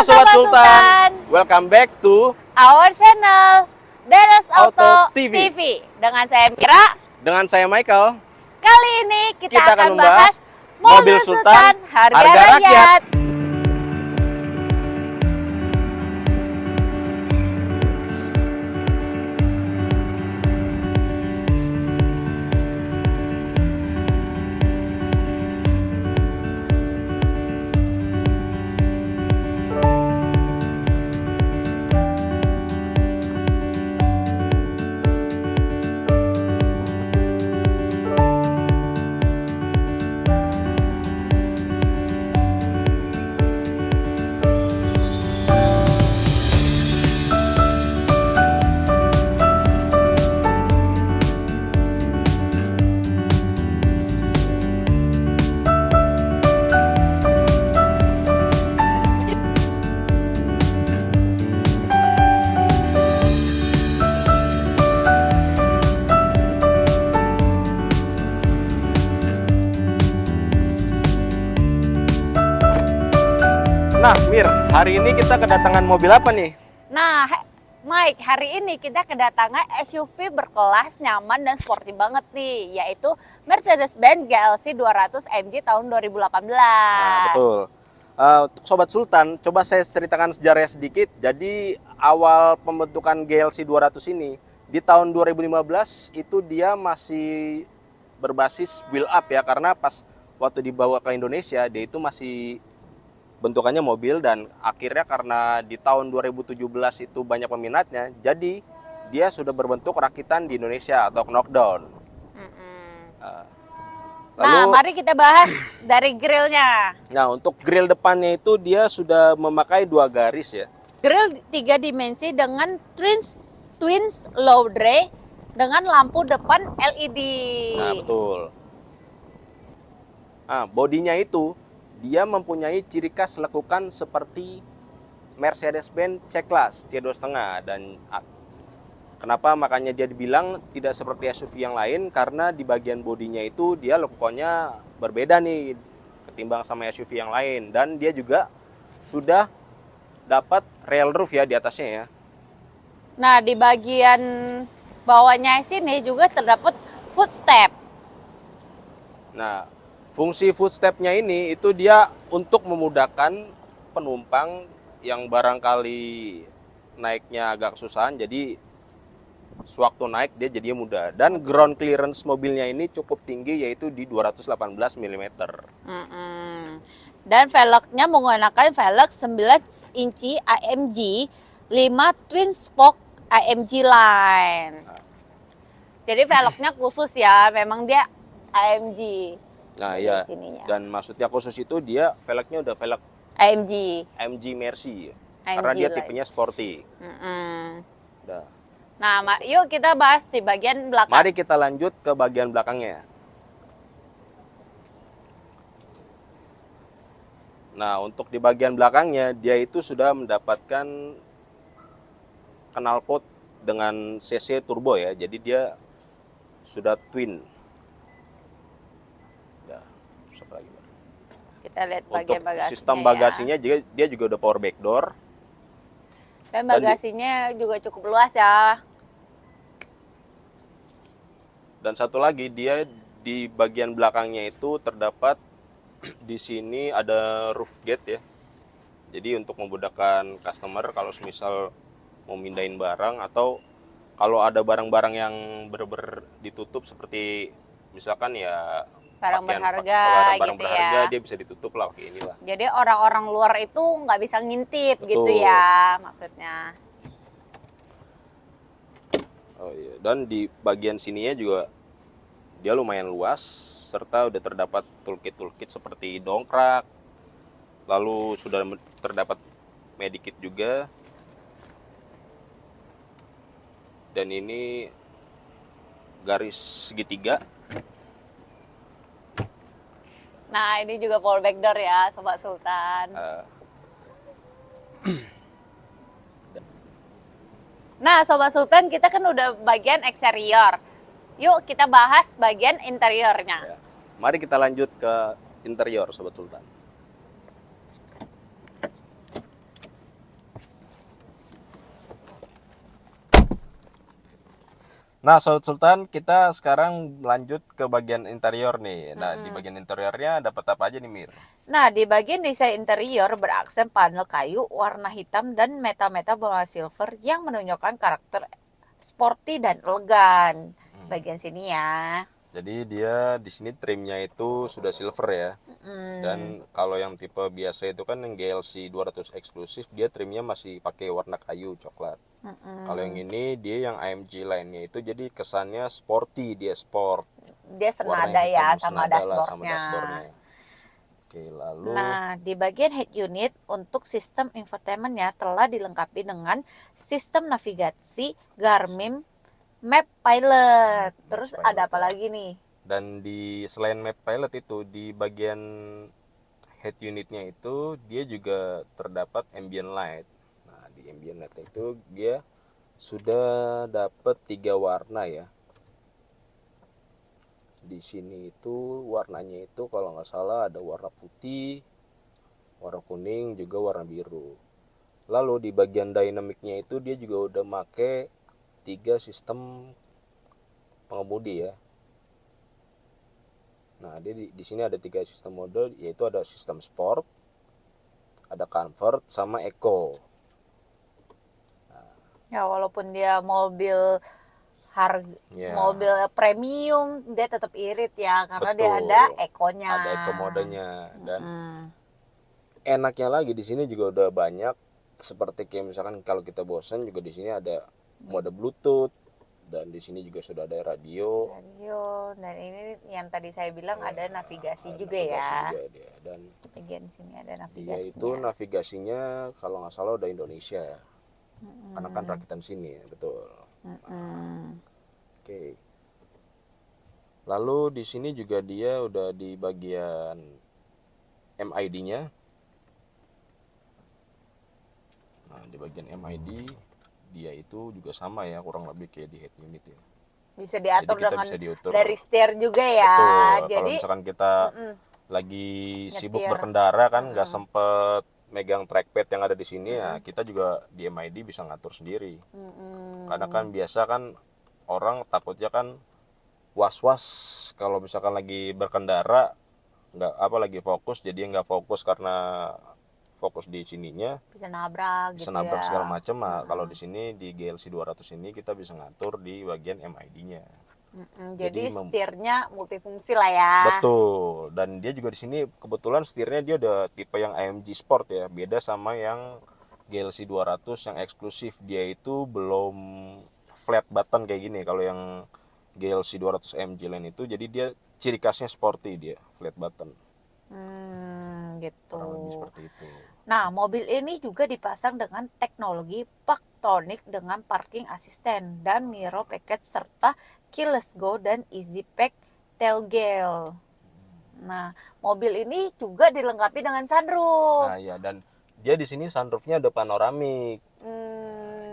Sobat Sultan, welcome back to our channel Deres Auto Auto TV. TV. Dengan saya Mira. Dengan saya Michael. Kali ini kita akan akan membahas bahas mobil Sultan harga rakyat. Nah, Mir, hari ini kita kedatangan mobil apa nih? Nah, Mike, hari ini kita kedatangan SUV berkelas, nyaman dan sporty banget nih, yaitu Mercedes-Benz GLC 200 MG tahun 2018. Nah, betul. Untuk Sobat Sultan, coba saya ceritakan sejarahnya sedikit. Jadi, awal pembentukan GLC 200 ini, di tahun 2015 itu dia masih berbasis wheel up ya, karena pas waktu dibawa ke Indonesia, dia itu masih bentukannya mobil, dan akhirnya karena di tahun 2017 itu banyak peminatnya, jadi dia sudah berbentuk rakitan di Indonesia atau knockdown. Nah, mari kita bahas dari grillnya. Nah, untuk grill depannya itu dia sudah memakai 2 garis ya. Grill 3 dimensi dengan twins low dray dengan lampu depan LED. Nah, betul. Nah, bodinya itu dia mempunyai ciri khas lekukan seperti Mercedes-Benz C-Class C2,5, dan kenapa makanya dia dibilang tidak seperti SUV yang lain, karena di bagian bodinya itu dia lekukannya berbeda nih ketimbang sama SUV yang lain, dan dia juga sudah dapat rail roof ya di atasnya ya. Nah, di bagian bawahnya sini juga terdapat footstep. Nah, fungsi footstep-nya ini itu dia untuk memudahkan penumpang yang barangkali naiknya agak kesusahan, jadi sewaktu naik dia jadinya mudah. Dan ground clearance mobilnya ini cukup tinggi, yaitu di 218 mm. Dan velgnya menggunakan velg 19 inci AMG 5 twin spoke AMG line. Jadi velgnya khusus ya, memang dia AMG. Nah iya, dan maksudnya khusus itu dia velgnya udah velg AMG Mercy, karena dia tipenya sporty. Udah. Nah, yuk kita bahas di bagian belakang. Mari kita lanjut ke bagian belakangnya. Nah, untuk di bagian belakangnya dia itu sudah mendapatkan knalpot dengan cc turbo ya, jadi dia sudah twin. Kita lihat bagian untuk bagasinya. Sistem bagasinya juga, dia juga udah power back door. Dan bagasinya juga cukup luas ya. Dan satu lagi, dia di bagian belakangnya itu terdapat di sini ada roof gate ya. Jadi untuk memudahkan customer kalau misal mau mindahin barang, atau kalau ada barang-barang yang bener-bener ditutup seperti misalkan ya barang berharga gitu berharga, ya. Dia bisa ditutup lah kayak inilah. Jadi orang-orang luar itu nggak bisa ngintip. Betul. Gitu ya maksudnya. Oh iya, dan di bagian sininya juga dia lumayan luas, serta udah terdapat toolkit seperti dongkrak, lalu sudah terdapat medikit juga, dan ini garis segitiga. Nah, ini juga power back door ya, Sobat Sultan. Nah, Sobat Sultan, kita kan udah bagian eksterior. Yuk kita bahas bagian interiornya. Mari kita lanjut ke interior, Sobat Sultan. Nah, Sobat Sultan, kita sekarang lanjut ke bagian interior nih. Nah, di bagian interiornya dapat apa aja nih, Mir? Nah, di bagian desain interior beraksen panel kayu warna hitam dan meta-meta berwarna silver yang menunjukkan karakter sporty dan elegan. Bagian sini ya. Jadi dia di sini trimnya itu sudah silver ya. Hmm, Dan kalau yang tipe biasa itu kan yang GLC 200 eksklusif, dia trimnya masih pakai warna kayu coklat. Kalau yang ini dia yang AMG lainnya itu jadi kesannya sporty, dia sport. dia Warnanya senada hitam, ya sama senada lah sama dashboardnya. dashboardnya. Oke, lalu Nah, di bagian head unit untuk sistem infotainmentnya telah dilengkapi dengan sistem navigasi Garmin Map Pilot. Terus Pilot ada apa ya. lagi nih? Dan di selain map pilot itu di bagian head unitnya itu dia juga terdapat ambient light. Nah, di ambient light itu dia sudah dapat 3 warna ya. Di sini itu warnanya itu kalau nggak salah ada warna putih, warna kuning, juga warna biru. Lalu di bagian dynamicnya itu dia juga udah make 3 sistem pengemudi ya. Nah, dia di sini ada 3 sistem mode, yaitu ada sistem sport, ada comfort, sama eco. Ya, walaupun dia mobil harga Ya, mobil premium, dia tetap irit ya karena dia betul. ada ekonya. Ada eco modenya. Dan Hmm. enaknya lagi di sini juga udah banyak, seperti kayak misalkan kalau kita bosan juga di sini ada mode Bluetooth, dan di sini juga sudah ada radio. Radio, dan ini yang tadi saya bilang Ya, ada navigasi ada juga navigasi ya. juga dia. Dan Bagian sini ada dia navigasinya. itu navigasinya kalau nggak salah udah Indonesia ya. Karena kan rakitan sini ya, betul. Oke. Lalu di sini juga dia udah di bagian MID-nya. Nah, di bagian MID dia itu juga sama ya, kurang lebih kayak di head unit ya. Bisa diatur Jadi kita dengan bisa diatur. dari setir juga ya. Betul. Kalau Jadi misalkan kita lagi sibuk nyetir. berkendara kan nggak sempet megang trackpad yang ada di sini ya, kita juga di MID bisa ngatur sendiri. Karena kan biasa kan orang takutnya kan was-was kalau misalkan lagi berkendara, nggak apa lagi fokus, jadi nggak fokus karena fokus di sininya, bisa nabrak bisa gitu nabrak ya. segala macam. Nah, kalau di sini di GLC 200 ini kita bisa ngatur di bagian MID-nya. Jadi Jadi setirnya multifungsi lah ya. betul. Dan dia juga di sini kebetulan setirnya dia udah tipe yang AMG Sport ya. Beda sama yang GLC 200 yang eksklusif. Dia itu belum flat button kayak gini. Kalau yang GLC 200 AMG Line itu jadi dia ciri khasnya sporty, dia flat button. Gitu. Kurang lebih seperti itu. Nah, mobil ini juga dipasang dengan teknologi Parktonic dengan parking assistant dan mirror package serta keyless go dan easy pack tailgate. Nah, mobil ini juga dilengkapi dengan sunroof. Nah, ya, dan dia di sini sunroofnya ada panoramik.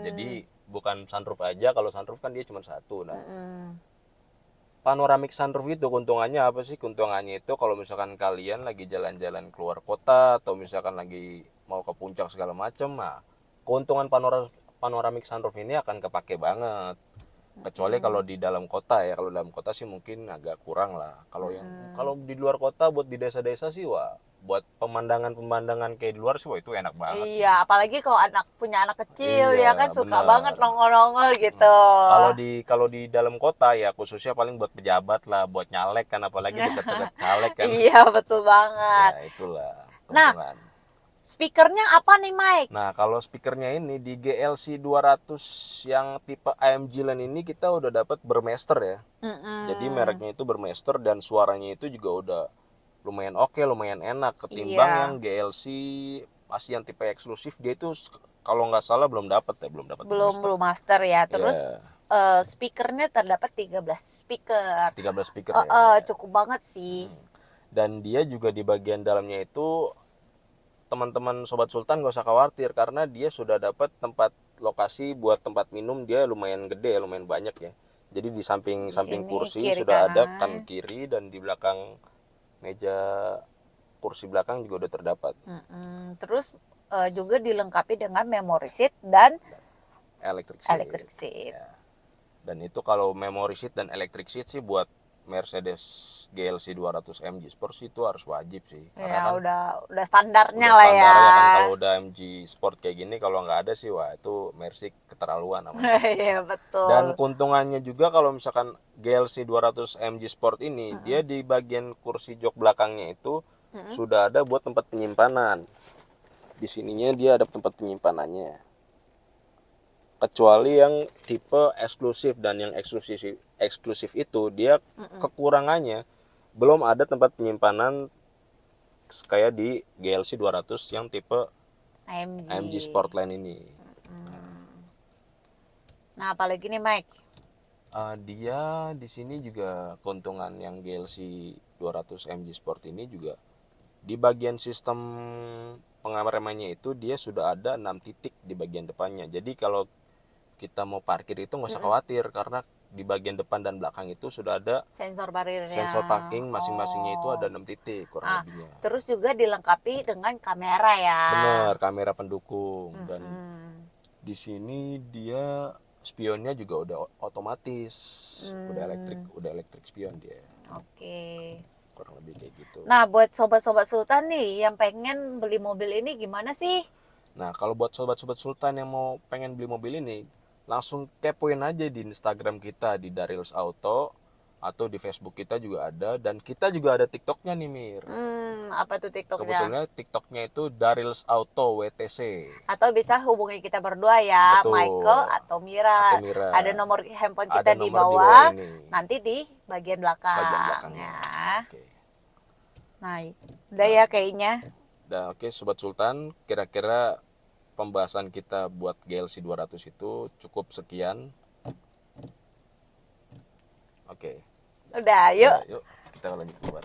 Jadi bukan sunroof aja, kalau sunroof kan dia cuma satu. Nah, panoramik sunroof itu keuntungannya apa sih? Keuntungannya itu kalau misalkan kalian lagi jalan-jalan keluar kota atau misalkan lagi mau ke puncak segala macam, nah keuntungan panoramik sunroof ini akan kepake banget. Kecuali kalau di dalam kota ya, kalau dalam kota sih mungkin agak kurang lah. Kalau di luar kota buat di desa-desa sih wah, buat pemandangan-pemandangan kayak di luar sih wah itu enak banget sih. Iya, apalagi kalau punya anak kecil Iya, ya kan suka bener. banget nongol-nongol gitu. Kalau di dalam kota ya khususnya paling buat pejabat lah, buat nyalek kan, apalagi dekat-dekat caleg kan. Iya, betul banget. Ya itulah Nah, keuntungan. speakernya apa nih, Mike? Nah, kalau speakernya ini di GLC 200 yang tipe AMG Line ini kita udah dapat Burmester ya. Jadi mereknya itu Burmester dan suaranya itu juga udah lumayan oke, lumayan enak ketimbang Iya. yang GLC masih yang tipe eksklusif. Dia itu kalau nggak salah belum dapat Burmester. Belum master ya. Terus Ya. speakernya terdapat 13 speaker. 13 speaker ya. Cukup banget sih. Dan dia juga di bagian dalamnya itu teman-teman Sobat Sultan gak usah khawatir karena dia sudah dapat tempat lokasi buat tempat minum, dia lumayan gede, lumayan banyak ya. Jadi di samping sini, kursi kiri, sudah ada kanan. kan kiri, dan di belakang meja kursi belakang juga udah terdapat. Terus juga dilengkapi dengan memory seat dan Electric seat. electric seat. Ya. Dan itu kalau memory seat dan electric seat sih buat Mercedes GLC 200 MG Sport sih itu harus wajib sih. Ya Karena kan udah standarnya udah lah standar ya. ya kan, kalau udah MG Sport kayak gini kalau nggak ada sih wah itu Mercy keterlaluan namanya. Iya betul. Dan keuntungannya juga kalau misalkan GLC 200 MG Sport ini dia di bagian kursi jok belakangnya itu sudah ada buat tempat penyimpanan. Di sininya dia ada tempat penyimpanannya. Kecuali yang tipe eksklusif, dan yang eksklusif itu dia kekurangannya belum ada tempat penyimpanan kayak di GLC 200 yang tipe MG Sportline ini. Nah, apalagi nih Mike? Dia di sini juga keuntungan yang GLC 200 MG Sport ini juga di bagian sistem pengeremannya itu dia sudah ada 6 titik di bagian depannya. Jadi kalau kita mau parkir itu nggak usah khawatir karena di bagian depan dan belakang itu sudah ada Sensor parkirnya. sensor parking masing-masingnya itu ada 6 titik kurang lebihnya. Terus juga dilengkapi dengan kamera ya. Bener, kamera pendukung. Dan di sini dia spionnya juga udah otomatis, udah elektrik spion dia. Oke. Kurang lebih kayak gitu. Nah, buat sobat-sobat Sultan nih yang pengen beli mobil ini gimana sih? Nah, kalau buat sobat-sobat Sultan yang mau pengen beli mobil ini, langsung kepoin aja di Instagram kita di Darils Auto atau di Facebook kita juga ada, dan kita juga ada TikToknya nih Mir. Apa tuh TikToknya? Kebetulannya TikToknya itu Darils Auto WTC. Atau bisa hubungi kita berdua ya, Betul. Michael atau Mira. Atau Mira. Ada nomor handphone kita Ada di nomor bawah, ini. nanti di bagian belakang. Bagian belakangnya. Ya. Oke. Nah, udah ya kayaknya. Dan oke Sobat Sultan, kira-kira pembahasan kita buat GLC 200 itu cukup sekian. Oke. Udah, yuk. Nah, yuk kita lanjut keluar.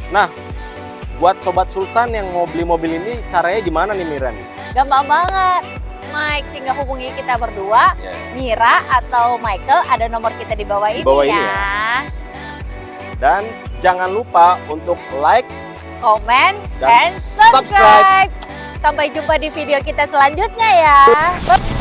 Nah, buat Sobat Sultan yang mau beli mobil ini caranya gimana nih Miran? Gampang banget. Mike, tinggal hubungi kita berdua, Mira atau Michael, ada nomor kita di bawah ini ya. Dan jangan lupa untuk like, komen, dan dan subscribe. Sampai jumpa di video kita selanjutnya ya. Bye.